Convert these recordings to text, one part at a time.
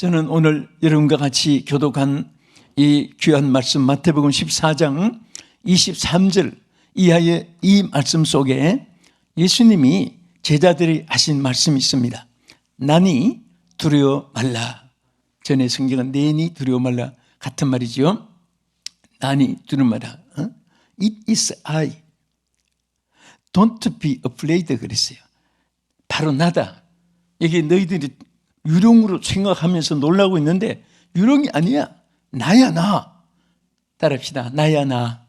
저는 오늘 여러분과 같이 교독한 이 귀한 말씀 마태복음 14장 23절 이하의 이 말씀 속에 예수님이 제자들이 하신 말씀이 있습니다. 나니 두려워 말라. 전에 성경은 내니 두려워 말라 같은 말이죠. 나니 두려워 말라. It is I. Don't be afraid 그랬어요. 바로 나다. 이게 너희들이 유령으로 생각하면서 놀라고 있는데 유령이 아니야. 나야 나. 따라합시다. 나야 나.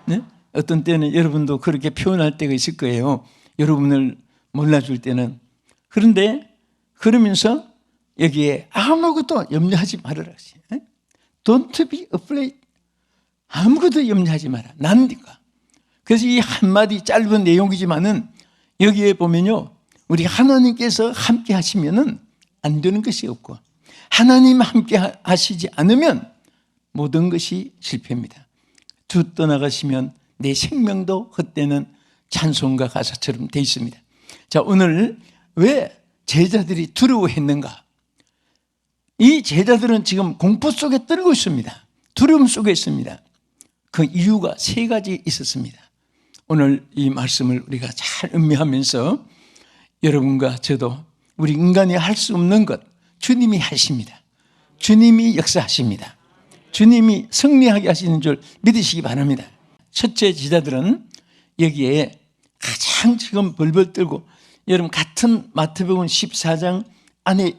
네? 어떤 때는 여러분도 그렇게 표현할 때가 있을 거예요. 여러분을 몰라줄 때는. 그런데 그러면서 여기에 아무것도 염려하지 말아라. Don't be afraid. 아무것도 염려하지 마라. 나니까. 그래서 이 한마디 짧은 내용이지만은 여기에 보면요. 우리 하나님께서 함께 하시면은 안 되는 것이 없고 하나님 함께 하시지 않으면 모든 것이 실패입니다. 주 떠나가시면 내 생명도 헛되는 찬송가 가사처럼 되어 있습니다. 자, 오늘 왜 제자들이 두려워했는가? 이 제자들은 지금 공포 속에 떨고 있습니다. 두려움 속에 있습니다. 그 이유가 세 가지 있었습니다. 오늘 이 말씀을 우리가 잘 음미하면서 여러분과 저도 우리 인간이 할 수 없는 것 주님이 하십니다. 주님이 역사하십니다. 주님이 승리하게 하시는 줄 믿으시기 바랍니다. 첫째, 제자들은 여기에 가장 지금 벌벌 떨고, 여러분 같은 마태복음 14장 안에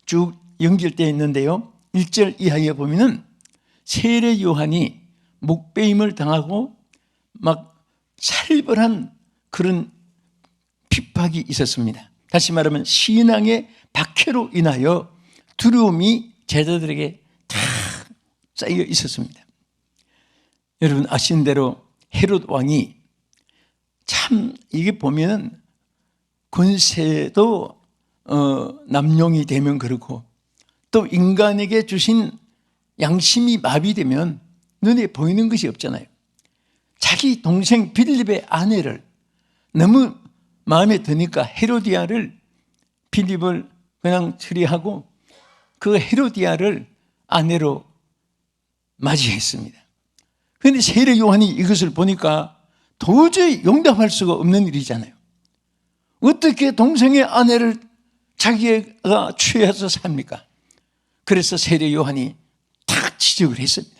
쭉 연결되어 있는데요, 1절 이하에 보면은 세례 요한이 목배임을 당하고 막 살벌한 그런 핍박이 있었습니다. 다시 말하면 신앙의 박해로 인하여 두려움이 제자들에게 다 쌓여 있었습니다. 여러분 아시는 대로 헤롯 왕이 참 이게 보면 권세도 남용이 되면 그렇고 또 인간에게 주신 양심이 마비되면 눈에 보이는 것이 없잖아요. 자기 동생 빌립의 아내를 너무 마음에 드니까 헤로디아를 빌립을 그냥 처리하고 그 헤로디아를 아내로 맞이했습니다. 그런데 세례 요한이 이것을 보니까 도저히 용납할 수가 없는 일이잖아요. 어떻게 동생의 아내를 자기가 취해서 삽니까? 그래서 세례 요한이 탁 지적을 했습니다.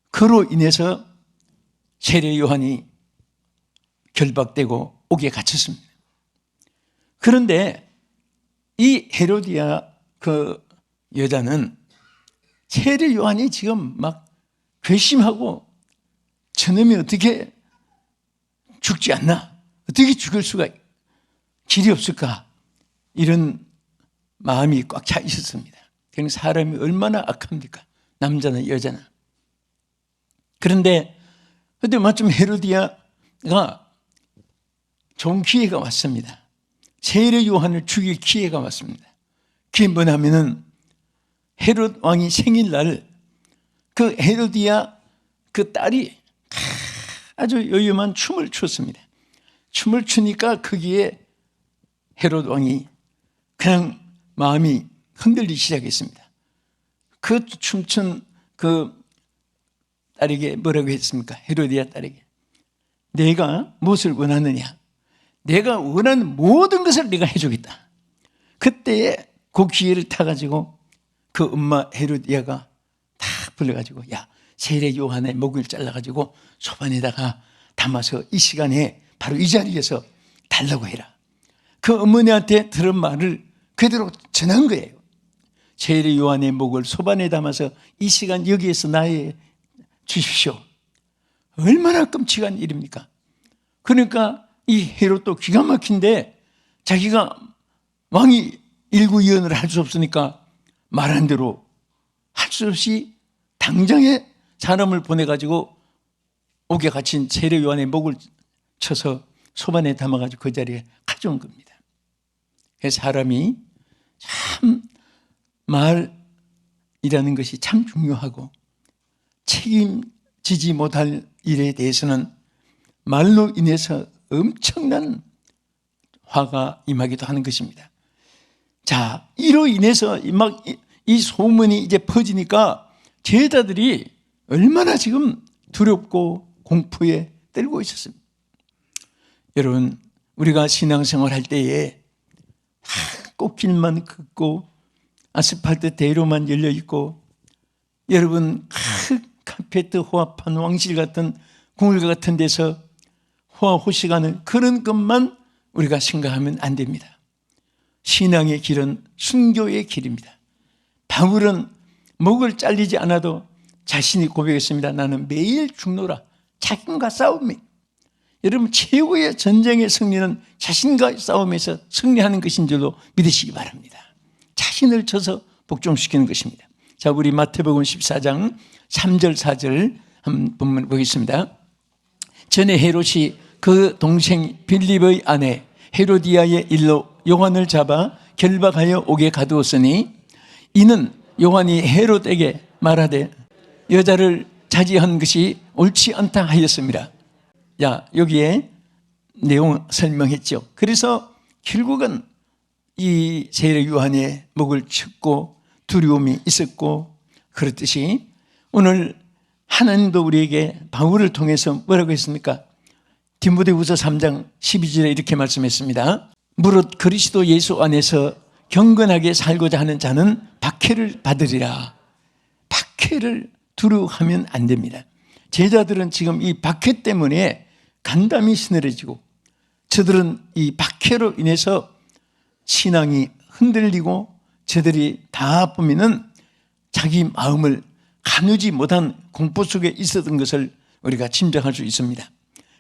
그로 인해서 세례 요한이 결박되고 옥에 갇혔습니다. 그런데 이 헤로디아 그 여자는 세례 요한이 지금 막 괘씸하고 저놈이 어떻게 죽지 않나? 어떻게 죽을 수가 길이 없을까? 이런 마음이 꽉 차 있었습니다. 그러니까 사람이 얼마나 악합니까? 남자나 여자나. 그런데 그때 마침 헤로디아가 좋은 기회가 왔습니다. 세례 요한을 죽일 기회가 왔습니다. 그게 뭐냐면은 헤롯 왕이 생일날 그 헤로디아 그 딸이 아주 요염한 춤을 췄습니다. 춤을 추니까 거기에 헤롯 왕이 그냥 마음이 흔들리기 시작했습니다. 그 춤춘 그 딸에게 뭐라고 했습니까? 헤로디아 딸에게 내가 무엇을 원하느냐? 내가 원하는 모든 것을 내가 해주겠다. 그때에 그 기회를 타가지고 그 엄마 헤로디아가 다 불러가지고 야, 세례 요한의 목을 잘라가지고 소반에다가 담아서 이 시간에 바로 이 자리에서 달라고 해라. 그 어머니한테 들은 말을 그대로 전한 거예요. 세례 요한의 목을 소반에 담아서 이 시간 여기에서 나에 주십시오. 얼마나 끔찍한 일입니까? 그러니까 이 헤롯도 기가 막힌데 자기가 왕이 일구이언을 할 수 없으니까 말한 대로 할 수 없이 당장에 사람을 보내가지고 옥에 갇힌 세례 요한의 목을 쳐서 소반에 담아가지고 그 자리에 가져온 겁니다. 그래서 사람이 참 말이라는 것이 참 중요하고 책임지지 못할 일에 대해서는 말로 인해서 엄청난 화가 임하기도 하는 것입니다. 자, 이로 인해서 이 소문이 이제 퍼지니까 제자들이 얼마나 지금 두렵고 공포에 떨고 있었습니다. 여러분, 우리가 신앙생활 할 때에 꽃길만 걷고 아스팔트 대로만 열려 있고, 여러분 카페트 호합한 왕실 같은 궁궐 같은 데서 호화호식하는 그런 것만 우리가 생각하면 안 됩니다. 신앙의 길은 순교의 길입니다. 바울은 목을 잘리지 않아도 자신이 고백했습니다. 나는 매일 죽노라. 자신과 싸움이. 여러분, 최고의 전쟁의 승리는 자신과의 싸움에서 승리하는 것인 줄로 믿으시기 바랍니다. 자신을 쳐서 복종시키는 것입니다. 자, 우리 마태복음 14장 3절 4절 한번 보겠습니다. 전에 헤롯이 그 동생 빌립의 아내 헤로디아의 일로 요한을 잡아 결박하여 옥에 가두었으니, 이는 요한이 헤롯에게 말하되 여자를 자지한 것이 옳지 않다 하였습니다. 야, 여기에 내용 설명했죠. 그래서 결국은 이 세례 요한의 목을 쳤고 두려움이 있었고, 그렇듯이 오늘 하나님도 우리에게 바울을 통해서 뭐라고 했습니까? 디모데후서 3장 12절에 이렇게 말씀했습니다. 무릇 그리스도 예수 안에서 경건하게 살고자 하는 자는 박해를 받으리라. 박해를 두려워하면 안 됩니다. 제자들은 지금 이 박해 때문에 간담이 서늘해지고, 저들은 이 박해로 인해서 신앙이 흔들리고, 저들이 다 보면은 자기 마음을 가누지 못한 공포 속에 있었던 것을 우리가 짐작할 수 있습니다.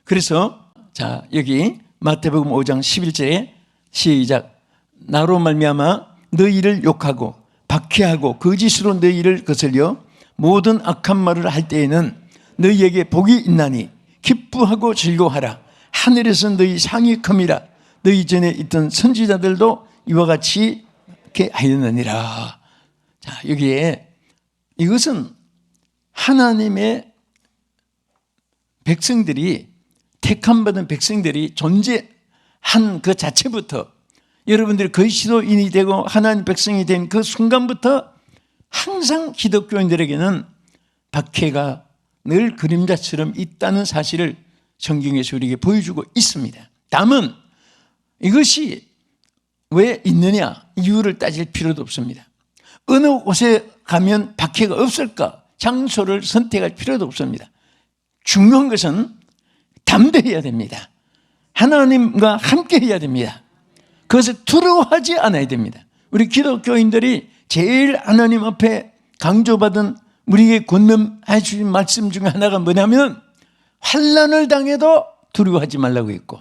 그래서 자, 여기 마태복음 5장 11절에 시작. 나로 말미암아 너희를 욕하고 박해하고 거짓으로 너희를 거슬려 모든 악한 말을 할 때에는 너희에게 복이 있나니 기뻐하고 즐거워하라. 하늘에서 너희 상이 큼이라. 너희 전에 있던 선지자들도 이와 같이 이렇게 하였느니라. 자, 여기에 이것은 하나님의 백성들이, 택함받은 백성들이 존재한 그 자체부터, 여러분들이 그리스도인이 되고 하나님 백성이 된 그 순간부터 항상 기독교인들에게는 박해가 늘 그림자처럼 있다는 사실을 성경에서 우리에게 보여주고 있습니다. 다만 이것이 왜 있느냐, 이유를 따질 필요도 없습니다. 어느 곳에 가면 박해가 없을까, 장소를 선택할 필요도 없습니다. 중요한 것은 담대해야 됩니다. 하나님과 함께 해야 됩니다. 그것을 두려워하지 않아야 됩니다. 우리 기독교인들이 제일 하나님 앞에 강조받은 우리에게 권면해 주신 말씀 중에 하나가 뭐냐면, 환난을 당해도 두려워하지 말라고 했고,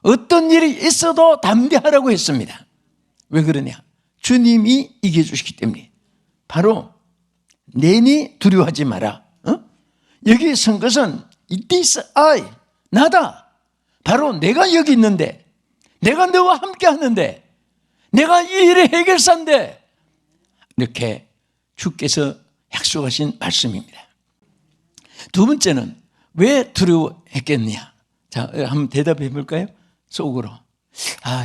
어떤 일이 있어도 담대하라고 했습니다. 왜 그러냐? 주님이 이겨주시기 때문에. 바로 내니 두려워하지 마라. 여기 선 것은 This I, 나다. 바로 내가 여기 있는데, 내가 너와 함께 하는데, 내가 이 일의 해결사인데, 이렇게 주께서 약속하신 말씀입니다. 두 번째는 왜 두려워했겠느냐? 자, 한번 대답해 볼까요? 속으로.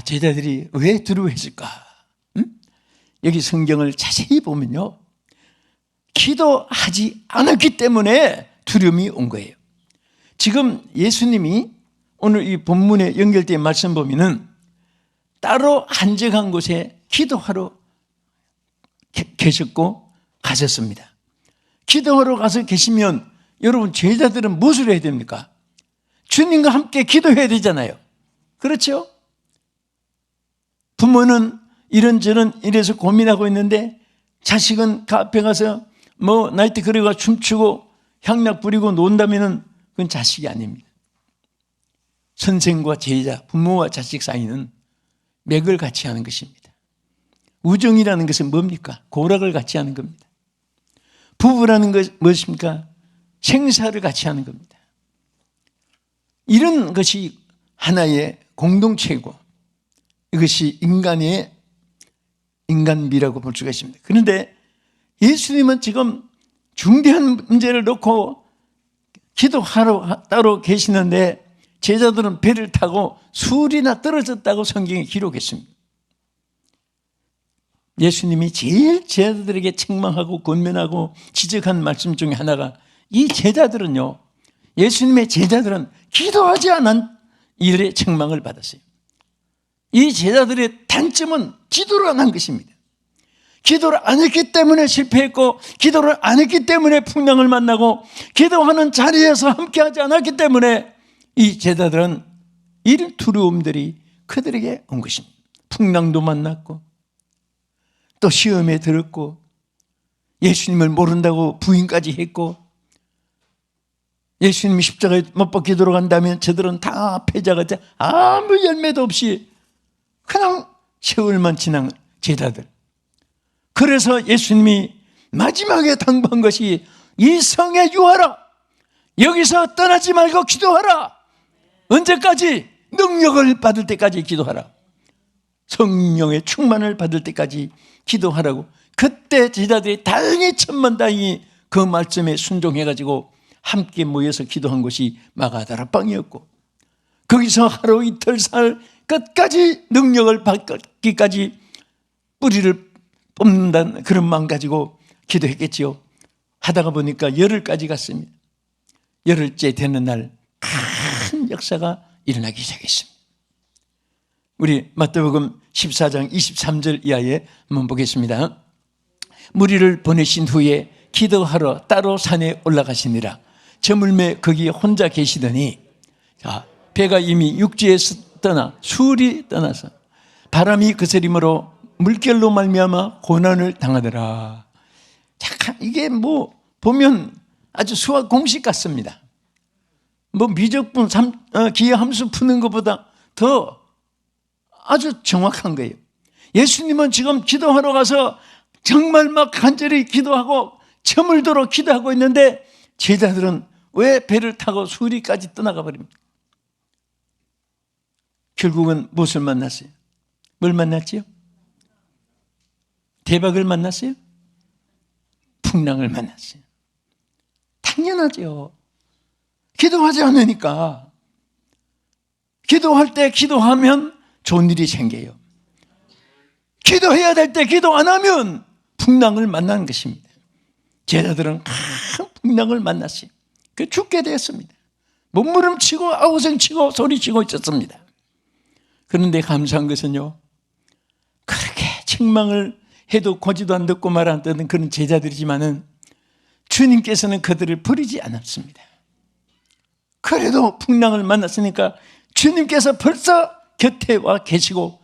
제자들이 왜 두려워했을까? 여기 성경을 자세히 보면요, 기도하지 않았기 때문에 두려움이 온 거예요. 지금 예수님이 오늘 이 본문에 연결된 말씀 보면은 따로 한적한 곳에 기도하러 계셨고 가셨습니다. 기도하러 가서 계시면 여러분, 제자들은 무엇을 해야 됩니까? 주님과 함께 기도해야 되잖아요. 그렇죠? 부모는 이런저런 이래서 고민하고 있는데, 자식은 카페 가서 나이트 클럽 가서 춤추고 향락 부리고 논다면은 그건 자식이 아닙니다. 선생과 제자, 부모와 자식 사이는 맥을 같이 하는 것입니다. 우정이라는 것은 뭡니까? 고락을 같이 하는 겁니다. 부부라는 것이 무엇입니까? 생사를 같이 하는 겁니다. 이런 것이 하나의 공동체고, 이것이 인간미라고 볼 수가 있습니다. 그런데 예수님은 지금 중대한 문제를 놓고 기도하러 따로 계시는데, 제자들은 배를 타고 술이나 떨어졌다고 성경에 기록했습니다. 예수님이 제일 제자들에게 책망하고 권면하고 지적한 말씀 중에 하나가, 이 제자들은요, 예수님의 제자들은 기도하지 않은 일에 책망을 받았어요. 이 제자들의 단점은 기도를 안 한 것입니다. 기도를 안 했기 때문에 실패했고, 기도를 안 했기 때문에 풍랑을 만나고, 기도하는 자리에서 함께하지 않았기 때문에 이 제자들은 이런 두려움들이 그들에게 온 것입니다. 풍랑도 만났고, 또 시험에 들었고, 예수님을 모른다고 부인까지 했고, 예수님이 십자가에 못 박혀 들어간다면 저들은 다 패자가 돼 아무 열매도 없이 그냥 세월만 지난 제자들. 그래서 예수님이 마지막에 당부한 것이, 이 성에 유하라, 여기서 떠나지 말고 기도하라. 언제까지? 능력을 받을 때까지 기도하라. 성령의 충만을 받을 때까지 기도하라고. 그때 제자들이 다행히 천만다행히 그 말씀에 순종해가지고 함께 모여서 기도한 곳이 마가다락방이었고, 거기서 하루 이틀 살 끝까지 능력을 받기까지 뿌리를 뽑는다는 그런 마음 가지고 기도했겠지요. 하다가 보니까 열흘까지 갔습니다. 열흘째 되는 날 큰 역사가 일어나기 시작했습니다. 우리 마태복음 14장 23절 이하에 한번 보겠습니다. 무리를 보내신 후에 기도하러 따로 산에 올라가시니라. 저물매 거기 혼자 계시더니, 자, 배가 이미 육지에서 떠나 수울이 떠나서 바람이 거스림으로 물결로 말미암아 고난을 당하더라. 잠깐 이게 뭐 보면 아주 수학 공식 같습니다. 뭐 미적분 기하함수 푸는 것보다 더 아주 정확한 거예요. 예수님은 지금 기도하러 가서 정말 막 간절히 기도하고 저물도록 기도하고 있는데, 제자들은 왜 배를 타고 수리까지 떠나가 버립니까? 결국은 무엇을 만났어요? 뭘 만났지요? 대박을 만났어요? 풍랑을 만났어요. 당연하죠. 기도하지 않으니까. 기도할 때 기도하면 좋은 일이 생겨요. 기도해야 될 때 기도 안 하면 풍랑을 만나는 것입니다. 제자들은 큰 풍랑을 만났어요. 그 죽게 되었습니다. 몸부림치고 아우성치고 소리치고 있었습니다. 그런데 감사한 것은요, 그렇게 책망을 해도 고지도 안 듣고 말 안 듣는 그런 제자들이지만은 주님께서는 그들을 버리지 않았습니다. 그래도 풍랑을 만났으니까 주님께서 벌써 곁에 와 계시고,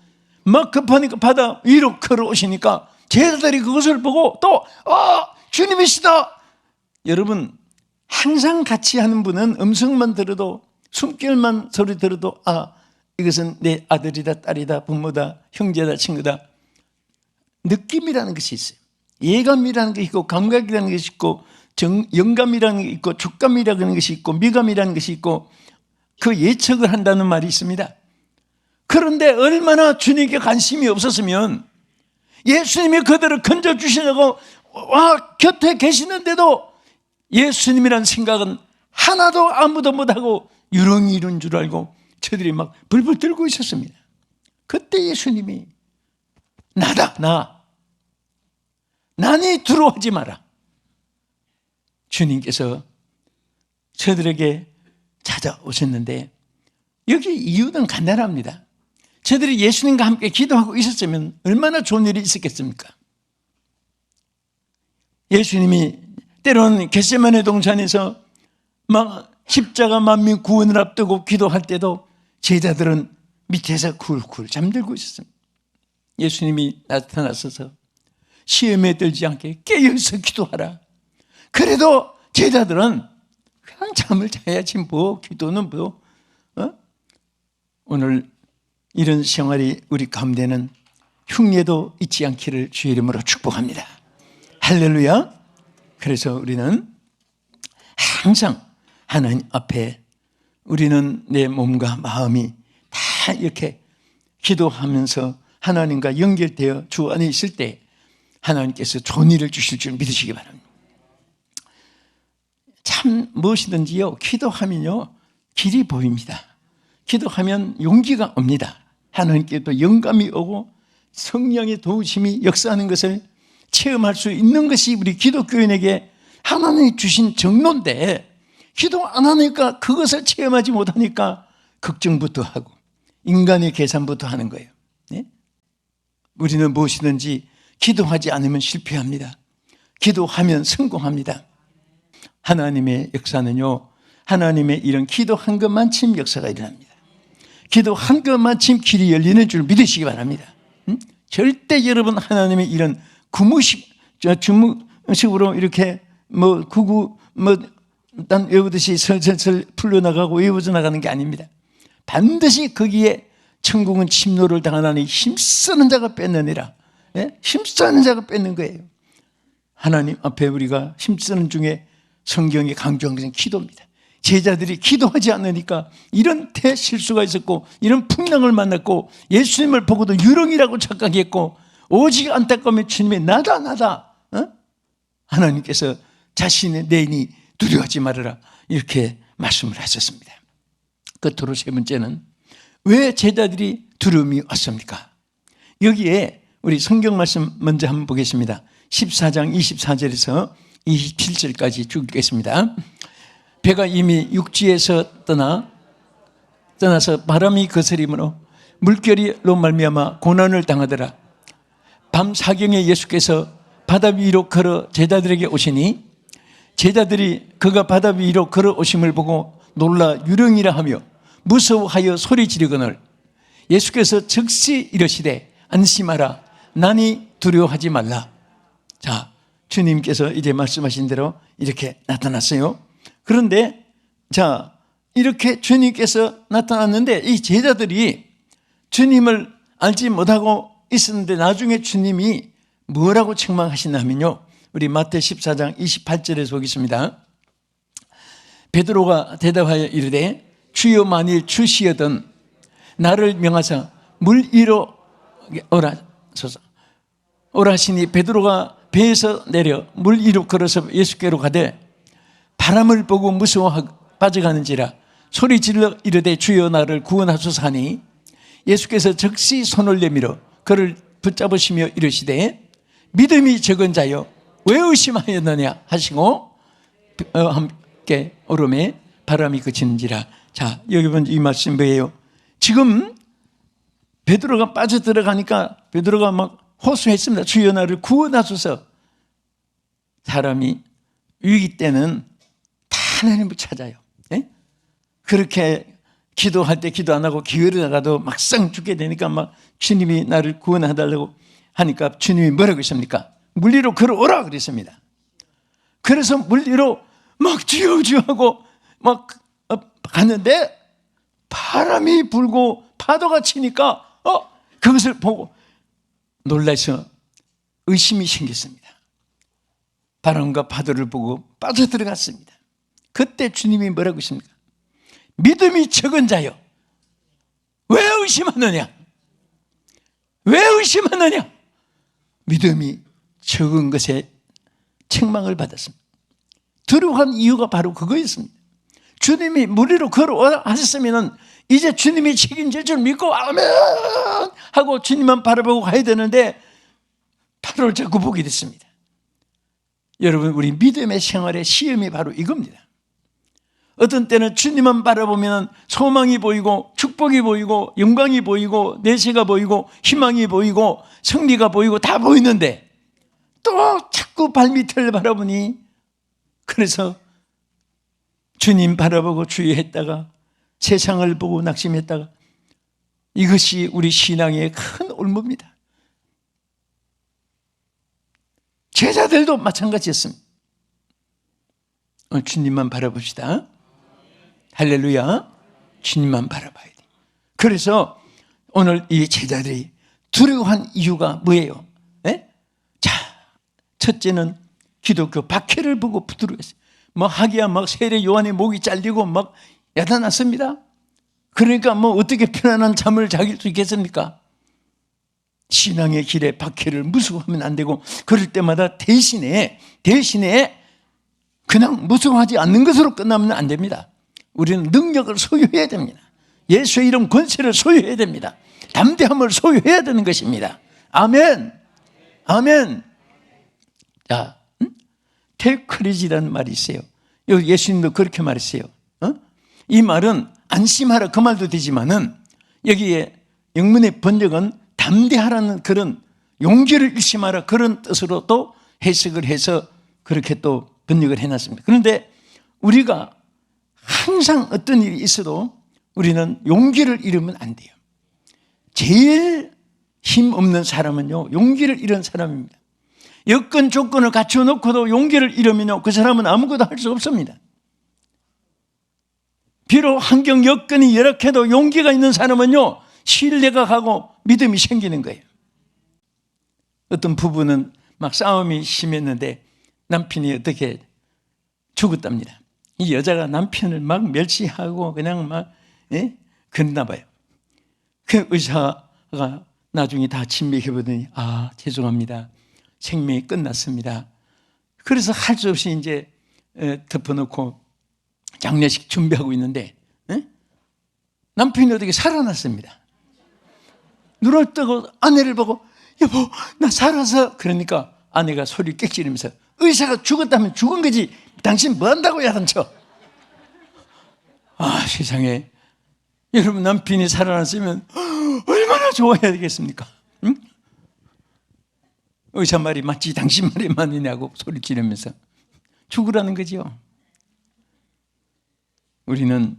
막 급하니까 바다 위로 걸어오시니까 제자들이 그것을 보고 또 주님이시다. 여러분, 항상 같이 하는 분은 음성만 들어도, 숨결만 소리 들어도 이것은 내 아들이다, 딸이다, 부모다, 형제다, 친구다, 느낌이라는 것이 있어요. 예감이라는 것이 있고, 감각이라는 것이 있고, 영감이라는 게 있고, 촉감이라는 것이 있고, 미감이라는 것이 있고, 그 예측을 한다는 말이 있습니다. 그런데 얼마나 주님께 관심이 없었으면 예수님이 그들을 건져주시려고 곁에 계시는데도 예수님이라는 생각은 하나도 아무도 못하고 유령이 이룬 줄 알고 저들이 막 불불 떨고 있었습니다. 그때 예수님이 나다, 나니 두려워하지 마라. 주님께서 저들에게 찾아오셨는데, 여기 이유는 간단합니다. 저들이 예수님과 함께 기도하고 있었으면 얼마나 좋은 일이 있었겠습니까? 예수님이 때로는 겟세마네 동산에서 막 십자가 만민 구원을 앞두고 기도할 때도 제자들은 밑에서 굴굴 잠들고 있었습니다. 예수님이 나타나셔서 시험에 들지 않게 깨어서 기도하라. 그래도 제자들은 그냥 잠을 자야지 뭐 기도는 뭐. 오늘 이런 생활이 우리 가운데는 흉내도 잊지 않기를 주의 이름으로 축복합니다. 할렐루야. 그래서 우리는 항상 하나님 앞에 우리는 내 몸과 마음이 다 이렇게 기도하면서 하나님과 연결되어 주 안에 있을 때 하나님께서 좋은 일을 주실 줄 믿으시기 바랍니다. 참 무엇이든지요, 기도하면요 길이 보입니다. 기도하면 용기가 옵니다. 하나님께 또 영감이 오고 성령의 도우심이 역사하는 것을 체험할 수 있는 것이 우리 기독교인에게 하나님이 주신 정로인데, 기도 안 하니까, 그것을 체험하지 못하니까 걱정부터 하고 인간의 계산부터 하는 거예요. 네? 우리는 무엇이든지 기도하지 않으면 실패합니다. 기도하면 성공합니다. 하나님의 역사는요, 하나님의 이런 기도한 것만큼 역사가 일어납니다. 기도한 것만큼 길이 열리는 줄 믿으시기 바랍니다. 절대 여러분 하나님의 이런 주무식으로 이렇게 난 외우듯이 설설설 풀려나가고 외워져 나가는 게 아닙니다. 반드시 거기에 천국은 침노를 당하나니 힘쓰는 자가 뺏느니라. 예? 힘쓰는 자가 뺏는 거예요. 하나님 앞에 우리가 힘쓰는 중에 성경이 강조한 것은 기도입니다. 제자들이 기도하지 않으니까 이런 대실수가 있었고, 이런 풍랑을 만났고, 예수님을 보고도 유령이라고 착각했고, 오직 안타까움에 주님의 나다 하나님께서 자신의 내인이 두려워하지 말아라, 이렇게 말씀을 하셨습니다. 끝으로 세 번째는, 왜 제자들이 두려움이 왔습니까? 여기에 우리 성경 말씀 먼저 한번 보겠습니다. 14장 24절에서 27절까지 쭉 읽겠습니다. 배가 이미 육지에서 떠나서 바람이 거스림으로 물결이로 말미암아 고난을 당하더라. 밤 사경에 예수께서 바다 위로 걸어 제자들에게 오시니, 제자들이 그가 바다 위로 걸어 오심을 보고 놀라 유령이라 하며 무서워하여 소리 지르거늘, 예수께서 즉시 이르시되 안심하라, 나니 두려워하지 말라. 자, 주님께서 이제 말씀하신 대로 이렇게 나타났어요. 그런데 자, 이렇게 주님께서 나타났는데 이 제자들이 주님을 알지 못하고 있었는데, 나중에 주님이 뭐라고 책망하시냐면요, 우리 마태 14장 28절에서 보겠습니다. 베드로가 대답하여 이르되 주여, 만일 주시여든 나를 명하사 물 위로 오라시니, 베드로가 배에서 내려 물 위로 걸어서 예수께로 가되 바람을 보고 무서워 빠져가는지라 소리 질러 이르되 주여, 나를 구원하소서 하니, 예수께서 즉시 손을 내밀어 그를 붙잡으시며 이르시되 믿음이 적은 자여 왜 의심하였느냐 하시고 함께 오름에 바람이 그치는지라. 자, 여기 보면 이 말씀 뭐예요? 지금 베드로가 빠져들어가니까 베드로가 막 호소했습니다. 주여, 나를 구원하소서. 사람이 위기 때는 다 하나님을 찾아요. 예? 그렇게 기도할 때 기도 안 하고 기회를 나가도 막상 죽게 되니까 막 주님이 나를 구원해달라고 하니까 주님이 뭐라고 했습니까? 물 위로 걸어오라 그랬습니다. 그래서 물 위로 막 주여 주여 하고 막 갔는데 바람이 불고 파도가 치니까 그것을 보고 놀라서 의심이 생겼습니다. 바람과 파도를 보고 빠져들어갔습니다. 그때 주님이 뭐라고 했습니까? 믿음이 적은 자여 왜 의심하느냐? 왜 의심하느냐? 믿음이 적은 것에 책망을 받았습니다. 두려워한 이유가 바로 그거였습니다. 주님이 물 위로 걸어오라 하셨으면 이제 주님이 책임질 줄 믿고 아멘 하고 주님만 바라보고 가야 되는데 바로를 자꾸 보게 됐습니다. 여러분, 우리 믿음의 생활의 시험이 바로 이겁니다. 어떤 때는 주님만 바라보면 소망이 보이고 축복이 보이고 영광이 보이고 내세가 보이고 희망이 보이고 승리가 보이고 다 보이는데 또 자꾸 발밑을 바라보니, 그래서 주님 바라보고 주의했다가 세상을 보고 낙심했다가, 이것이 우리 신앙의 큰 올무입니다. 제자들도 마찬가지였습니다. 주님만 바라봅시다. 할렐루야. 주님만 바라봐야 돼. 그래서 오늘 이 제자들이 두려워한 이유가 뭐예요? 네? 자, 첫째는 기독교 박해를 보고 두려워했어요. 하기야 세례 요한의 목이 잘리고 야단났습니다. 그러니까 어떻게 편안한 잠을 자길 수 있겠습니까? 신앙의 길에 박해를 무서워하면 안 되고, 그럴 때마다 대신에 그냥 무서워하지 않는 것으로 끝나면 안 됩니다. 우리는 능력을 소유해야 됩니다. 예수의 이름 권세를 소유해야 됩니다. 담대함을 소유해야 되는 것입니다. 아멘. 아멘. 자, take courage라는 말이 있어요. 여기 예수님도 그렇게 말했어요. 이 말은 안심하라 그 말도 되지만은 여기에 영문의 번역은 담대하라는 그런 용기를 일심하라 그런 뜻으로 또 해석을 해서 그렇게 또 번역을 해놨습니다. 그런데 우리가 항상 어떤 일이 있어도 우리는 용기를 잃으면 안 돼요. 제일 힘 없는 사람은요, 용기를 잃은 사람입니다. 여건 조건을 갖춰놓고도 용기를 잃으면요, 그 사람은 아무것도 할 수 없습니다. 비록 환경 여건이 열악해도 용기가 있는 사람은요, 신뢰가 가고 믿음이 생기는 거예요. 어떤 부부는 막 싸움이 심했는데 남편이 어떻게 죽었답니다. 이 여자가 남편을 막 멸시하고 그냥 막 그랬나 봐요. 그 의사가 나중에 다 진맥해보더니 죄송합니다. 생명이 끝났습니다. 그래서 할 수 없이 이제 덮어놓고 장례식 준비하고 있는데 남편이 어떻게 살아났습니다. 눈을 뜨고 아내를 보고 여보 나 살아서 그러니까 아내가 소리 꽥지르면서 의사가 죽었다면 죽은 거지 당신 뭐 한다고 야단쳐. 세상에 여러분 남편이 살아났으면 얼마나 좋아해야 되겠습니까? 응? 의사 말이 맞지 당신 말이 맞느냐고 소리 지르면서 죽으라는 거죠. 우리는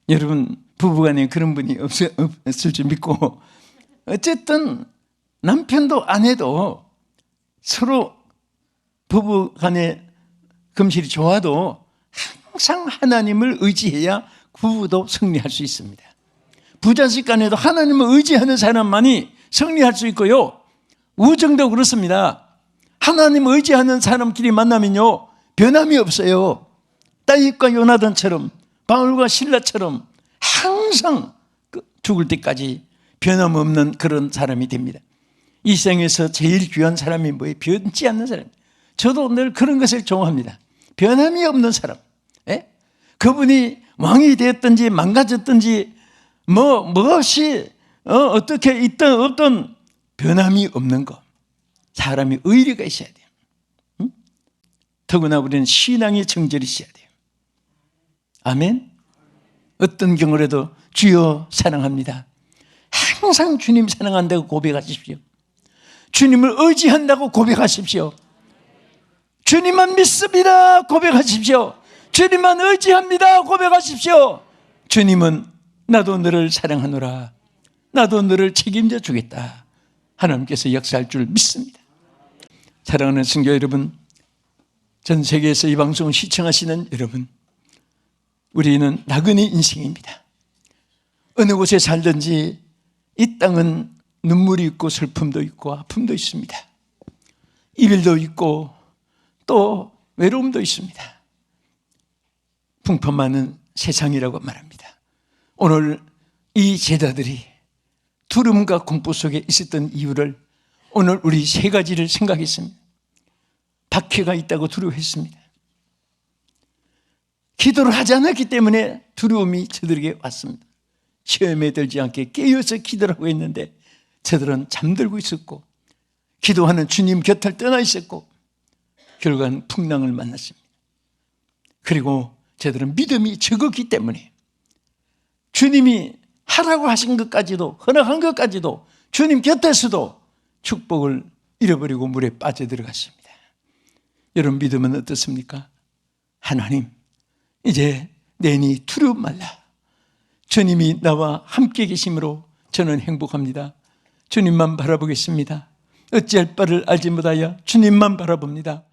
여러분 부부간에 그런 분이 없을 줄 믿고 어쨌든 남편도 아내도 서로 부부간에 금실이 좋아도 항상 하나님을 의지해야 부부도 승리할 수 있습니다. 부자식 간에도 하나님을 의지하는 사람만이 승리할 수 있고요. 우정도 그렇습니다. 하나님을 의지하는 사람끼리 만나면요 변함이 없어요. 다윗과 요나단처럼 바울과 실라처럼 항상 죽을 때까지 변함없는 그런 사람이 됩니다. 이 생에서 제일 귀한 사람이 뭐예요? 변치 않는 사람. 저도 늘 그런 것을 좋아합니다. 변함이 없는 사람. 그분이 왕이 되었든지 망가졌든지 무엇이 어떻게 있든 없든 변함이 없는 것. 사람이 의리가 있어야 돼요. 더구나 우리는 신앙의 정절이 있어야 돼요. 아멘. 어떤 경우라도 주여 사랑합니다. 항상 주님 사랑한다고 고백하십시오. 주님을 의지한다고 고백하십시오. 주님만 믿습니다 고백하십시오. 주님만 의지합니다 고백하십시오. 주님은 나도 너를 사랑하노라. 나도 너를 책임져 주겠다. 하나님께서 역사할 줄 믿습니다. 사랑하는 성도 여러분, 전 세계에서 이 방송을 시청하시는 여러분, 우리는 나그네 인생입니다. 어느 곳에 살든지 이 땅은 눈물이 있고 슬픔도 있고 아픔도 있습니다. 이별도 있고 또 외로움도 있습니다. 풍파 많은 세상이라고 말합니다. 오늘 이 제자들이 두려움과 공포 속에 있었던 이유를 오늘 우리 세 가지를 생각했습니다. 박해가 있다고 두려워했습니다. 기도를 하지 않았기 때문에 두려움이 저들에게 왔습니다. 시험에 들지 않게 깨어서 기도를 하고 있는데 저들은 잠들고 있었고 기도하는 주님 곁을 떠나 있었고 결국은 풍랑을 만났습니다. 그리고 저들은 믿음이 적었기 때문에 주님이 하라고 하신 것까지도 허락한 것까지도 주님 곁에서도 축복을 잃어버리고 물에 빠져들어갔습니다. 여러분 믿음은 어떻습니까? 하나님 이제 내니 두려움 말라. 주님이 나와 함께 계심으로 저는 행복합니다. 주님만 바라보겠습니다. 어찌할 바를 알지 못하여 주님만 바라봅니다.